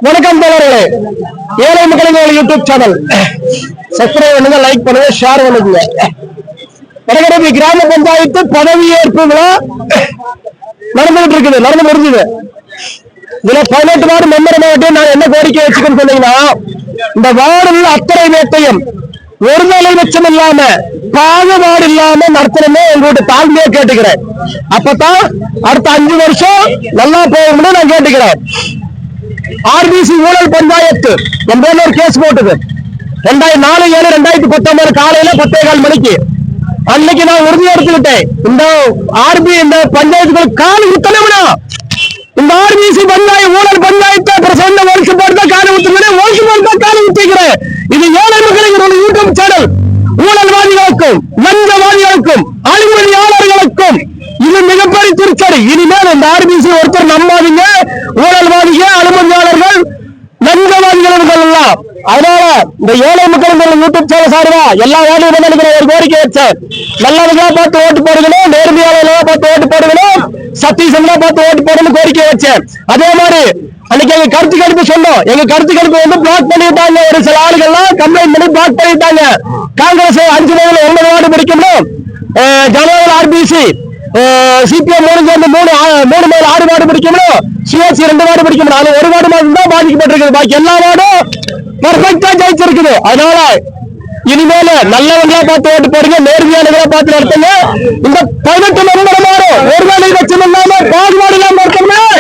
வணக்கம் தோழர்களே, ஏழை மக்களின் யூடியூப் சேனல் சப்ஸ்கிரைப் பண்ணுங்க, லைக் பண்ணுங்க, ஷேர் பண்ணுங்க. வடகடை கிராம பஞ்சாயத்து பதவியேற்பு விழா நடந்துகிட்டு இருக்குது, நடந்து முடிஞ்சது. இதுல 18 வார்டு மெம்பர் நான் என்ன கோரிக்கை வச்சுக்கன்னு சொன்னீங்கன்னா, இந்த வார்டில் அத்தனை பேர்த்தையும் ஒருதலை பட்சம் இல்லாம பாகுபாடு இல்லாம நடத்தணுமே எங்கூட்ட தாழ்மையா கேட்டுக்கிறேன். அப்பதான் அடுத்த 5 வருஷம் நல்லா போகும்னு நான் கேட்டுக்கிறேன். ஆர்பிசி ஊழல் பஞ்சாயத்து என் பேர்ல ஒரு கேஸ் போட்டது 4/7/2019 காலையில 10:15 மணிக்கு. அன்னைக்கு நான் உறுதி எடுத்துக்கிட்டேன், இந்த இந்த பஞ்சாயத்துக்கு காலி ஊத்தணும்னா இந்த ஆர்பிசி பஞ்சாயத்து ஊழல் பஞ்சாயத்து அப்புறம் சொன்ன ஒர்க்கு போட்டு தான் காலி ஊத்துக்கிறேன், ஒர்க்கு போட்டு தான் காலி ஊத்திக்கிறேன். இது ஏழை மக்களுக்கு ஒரு யூடியூப் சேனல். ஊழல்வாதிகளுக்கும் லஞ்சவாதிகளுக்கும் அலுவலியாளர்களுக்கும் இது மிகப்பெரிய திருச்சடி. இனிமேல் இந்த ஆர்பிசி ஒருத்தர் நம்பாதீங்க. ஊழல்வாதிகள், அலுவலியாளர்கள், லஞ்சவாதிகள் எல்லாம். அதனால இந்த ஏழை மக்களுக்கு யூடியூப் சேனல் சார்பா எல்லா வேலையும் ஒரு கோரிக்கை வச்சேன். நல்லவங்களா பார்த்து ஓட்டு போடுகணும், நேர்மையாளர்களா பார்த்து ஓட்டு போடுகணும், சத்தீசங்களா பார்த்து ஓட்டு போடணும் கோரிக்கை வச்சேன். அதே மாதிரி அன்னைக்கு எங்க கருத்து கணிப்பு சொன்னோம். எங்க கருத்து கணிப்பு வந்து பிளாக் பண்ணிட்டாங்க. ஒரு சில ஆளுகள்லாம் கம்ப்ளைண்ட் பண்ணி பிளாக் பண்ணிட்டாங்க. காங்கிரஸ் 5 முதல்ல 9 வார்டு பிடிக்கணும், ஜனநாயக ஆர்பிசி சிபிஎம் 3 சேர்ந்து 3 மேல 6 வார்டு பிடிக்கணும், சிஎஸ்சி 2 வார்டு பிடிக்கணும். அது ஒரு வார்டு மட்டும் தான் பாதிக்கப்பட்டிருக்குது, பாக்கி எல்லா வார்டும் பர்ஃபெக்டா ஜெயிச்சிருக்குது. அதனால இனிமேல நல்லவங்களா பார்த்து ஓட்டு போடுங்க, நேர்மையானவங்களா பார்த்து நடத்துங்க. இந்த 18 மெம்பர் மாறும் ஒரு வேலை வச்சு இல்லாம பாகுபாடு இல்லாம நடத்தணும்.